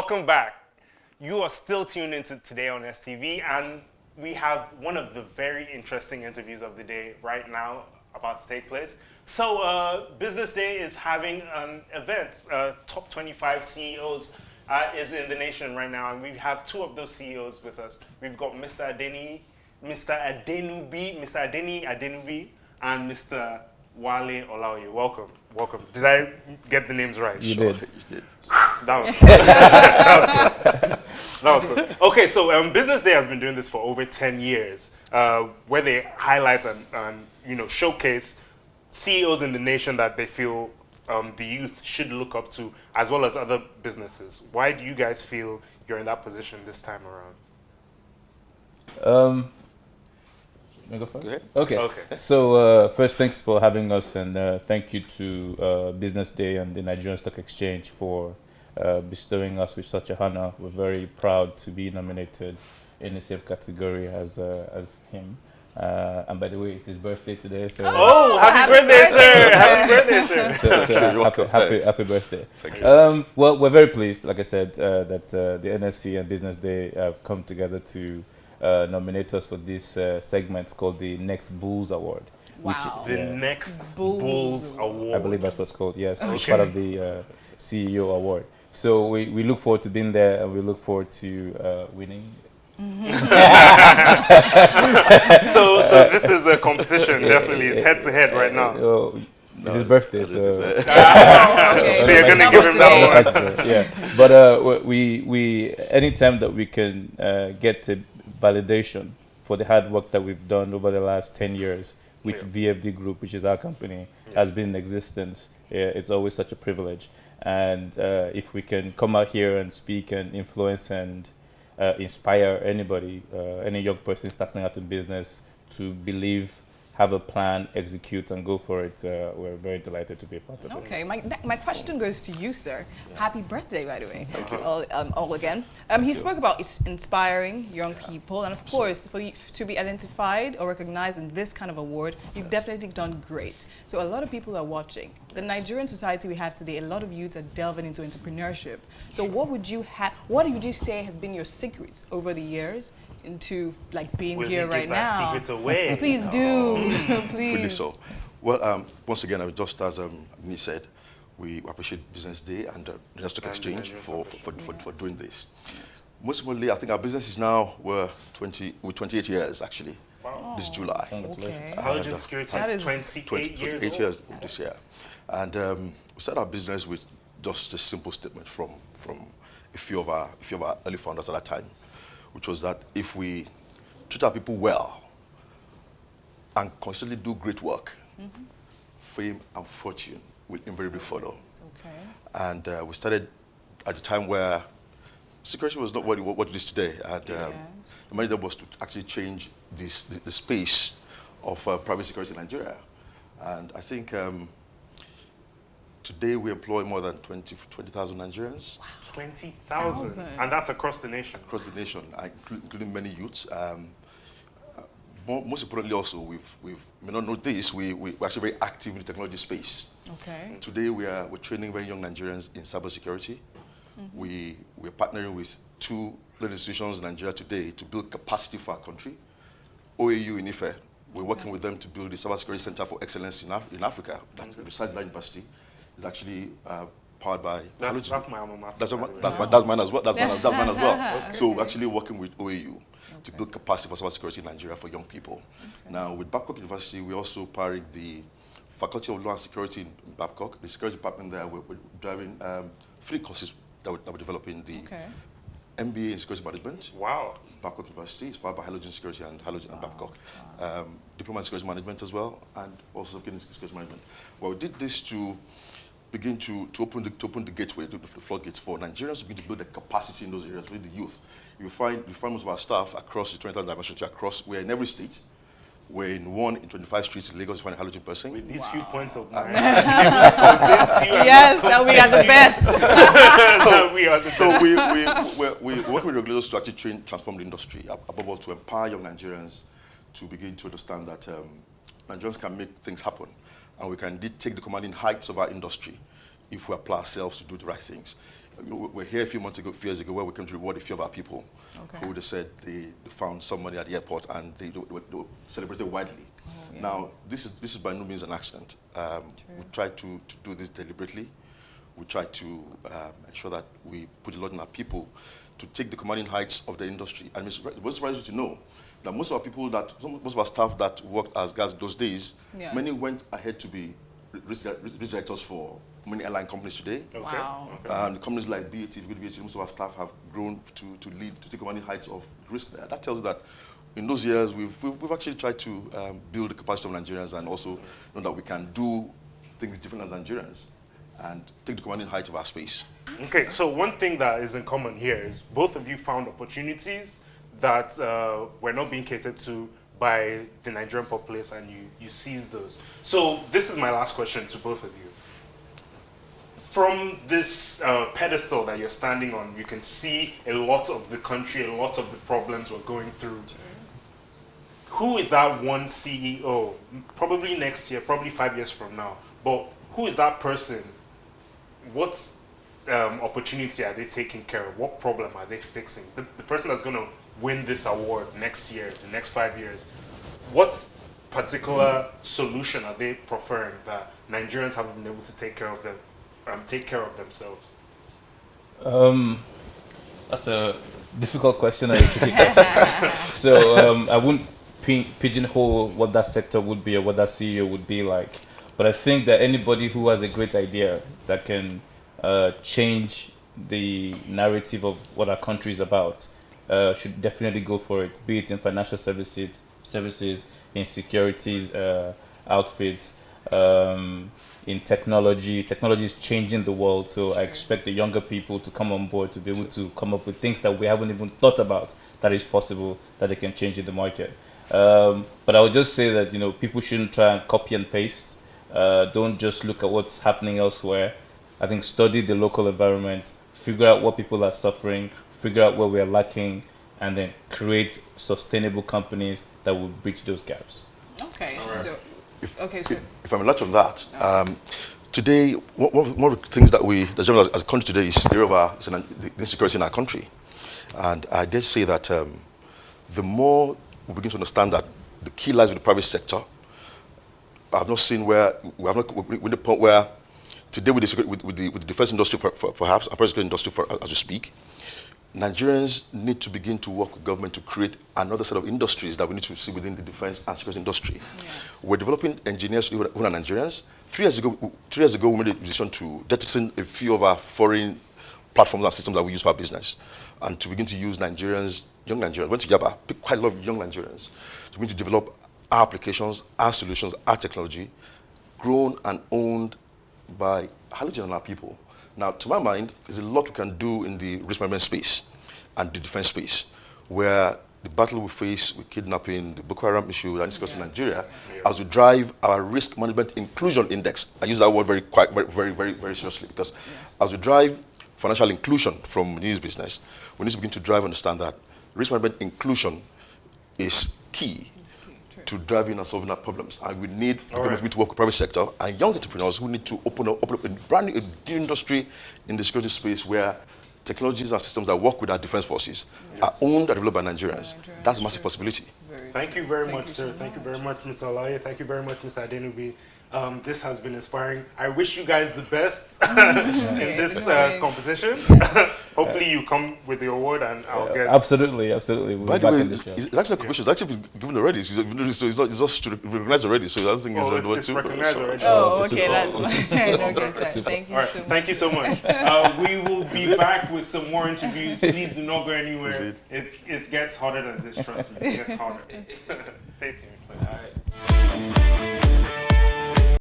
Welcome back. You are still tuned into Today on STV, and we have one of the very interesting interviews of the day right now about to take place. So, Business Day is having an event. Top 25 CEOs is in the nation right now, and we have two of those CEOs with us. We've got Mr. Adenubi, and Mr. Wale Olaoye. Welcome, welcome. Did I get the names right? You did. That was good. That was good. Okay, so Business Day has been doing this for over 10 years, where they highlight and showcase CEOs in the nation that they feel the youth should look up to, as well as other businesses. Why do you guys feel you're in that position this time around? Can I go first? Go ahead. Okay. So first, thanks for having us, and thank you to Business Day and the Nigerian Stock Exchange for bestowing us with such a honor. We're very proud to be nominated in the same category as him. And by the way, it's his birthday today. So happy birthday, sir! Happy birthday, sir! Happy birthday. Thank you. Well, we're very pleased, like I said, that the NSC and Business Day have come together to nominate us for this segment called the Next Bulls Award. Wow. The Next Bulls Award. I believe that's what it's called, yes. Okay. It's part of the CEO Award. So we look forward to being there, and we look forward to winning. So this is a competition, definitely. It's head-to-head right now. It's his birthday, so you're going to give him that one. Yeah, but we anytime that we can get the validation for the hard work that we've done over the last 10 years, which VFD Group, which is our company, has been in existence, it's always such a privilege. And if we can come out here and speak and influence and inspire anybody, any young person starting out in business to believe, have a plan, execute, and go for it, we're very delighted to be a part of it. Okay, my question goes to you, sir. Happy birthday, by the way. Thank you. All again. He spoke about inspiring young people, and of course, for you to be identified or recognized in this kind of award, you've definitely done great. So a lot of people are watching. The Nigerian society we have today, a lot of youths are delving into entrepreneurship. So what would you say has been your secrets over the years into being here right now? Secrets away. Please do. Please. Really so. Well, once again, just as Niyi said, we appreciate Business Day and the Nigerian Stock Exchange for doing this. Most importantly, I think our business is now we're 28 years actually. Wow. This July. Okay. Intelligent Security is 28 years this year. And we started our business with just a simple statement from a few of our early founders at that time, which was that if we treat our people well and constantly do great work, fame and fortune will invariably follow. Okay. And we started at a time where security was not what it is today. And the mandate was to actually change the space of private security in Nigeria. And I think today we employ more than 20,000 Nigerians. Wow. 20,000, and that's across the nation. Across the nation, including many youths. Most importantly, also, we may not know this. We're actually very active in the technology space. Okay. Today we're training very young Nigerians in cybersecurity. We're partnering with two learning institutions in Nigeria today to build capacity for our country. OAU in Ife. We're working with them to build the Cybersecurity Center for Excellence in Africa. Besides that university, is actually powered by. That's my alma mater. That's mine as well. That's mine as well. Okay. So we're actually working with OAU to build capacity for cybersecurity in Nigeria for young people. Okay. Now with Babcock University, we also powering the Faculty of Law and Security in Babcock. The security department there, we're driving 3 courses that we're developing. The MBA in Security Management. Wow. Babcock University is powered by Halogen Security and Babcock. Diploma in Security Management as well, and also Security Management. Well, we did this to begin to open the gateway, the floodgates for Nigerians to begin to build the capacity in those areas with the youth. You find most of our staff across the 20,000 dimensions we're in every state. We're in 25 streets in Lagos. You find a Halogen person. With these few points of mine, yes, that we are the best. So we're working with regulators to actually transform the industry, above all to empower young Nigerians to begin to understand that Nigerians can make things happen, and we can indeed take the commanding heights of our industry if we apply ourselves to do the right things. We're here a few years ago, where we came to reward a few of our people who just said they found somebody at the airport and they celebrated widely. Now, this is by no means an accident. We try to do this deliberately. We try to ensure that we put a lot in our people to take the commanding heights of the industry. And it's surprising to know that most of our people, most of our staff that worked as guys those days, many went ahead to be risk directors for many airline companies today. Wow. And companies like BAT, most of our staff have grown to take commanding heights of risk there. That tells you that in those years, we've actually tried to build the capacity of Nigerians and also know that we can do things different as Nigerians and take the commanding height of our space. Okay, so one thing that is in common here is both of you found opportunities that were not being catered to by the Nigerian populace, and you seized those. So this is my last question to both of you. From this pedestal that you're standing on, you can see a lot of the country, a lot of the problems we're going through. Who is that one CEO, probably next year, probably 5 years from now, but who is that person? What opportunity are they taking care of? What problem are they fixing? The person that's going to win this award next year, the next 5 years, what particular solution are they preferring that Nigerians haven't been able to take care of them, take care of themselves? That's a difficult question and a tricky question. So I wouldn't pigeonhole what that sector would be or what that CEO would be like. But I think that anybody who has a great idea that can change the narrative of what our country is about should definitely go for it, be it in financial services, in securities outfits, in technology. Technology is changing the world, so I expect the younger people to come on board to be able to come up with things that we haven't even thought about that is possible, that they can change in the market. But I would just say that, you know, people shouldn't try and copy and paste. Don't just look at what's happening elsewhere. I think study the local environment, figure out what people are suffering, figure out where we are lacking, and then create sustainable companies that will bridge those gaps. Okay, All right. so If I'm latch on that, today one of the things that as a country today is the area of the insecurity in our country, and I dare say that the more we begin to understand that the key lies with the private sector. I've not seen where we're the point where today with the defense industry perhaps, and private security industry as we speak, Nigerians need to begin to work with government to create another set of industries that we need to see within the defense and security industry. We're developing engineers who are Nigerians. 3 years ago, we made a decision to jettison a few of our foreign platforms and systems that we use for our business, and to begin to use Nigerians, young Nigerians. Went to Yaba, picked quite a lot of young Nigerians to begin to develop our applications, our solutions, our technology, grown and owned by halogen and our people. Now, to my mind, there's a lot we can do in the risk management space and the defense space, where the battle we face with kidnapping, the Boko Haram issue, and discussing in Nigeria, as we drive our risk management inclusion index. I use that word very seriously, because as we drive financial inclusion from this business, we need to begin to drive and understand that risk management inclusion is key to driving and solving our problems. And we need government to work with private sector and young entrepreneurs who need to open up a brand new industry in the security space where technologies and systems that work with our defense forces are owned and developed by Nigerians. That's a massive possibility. Thank you very much, sir. Thank you very much, Mr. Alaye. Thank you very much, Mr. Adenubi. This has been inspiring. I wish you guys the best in this competition. Hopefully you come with the award and I'll get... Absolutely. We'll By the way, it's actually a competition. It's actually been given already. So it's just recognized already. So I don't think it's recognized already. Oh, okay, that's fine. Okay, sir. Thank you so much. Thank you so much. We will be back with some more interviews. Please do not go anywhere. It gets harder than this, trust me. It gets harder. Stay tuned. All right.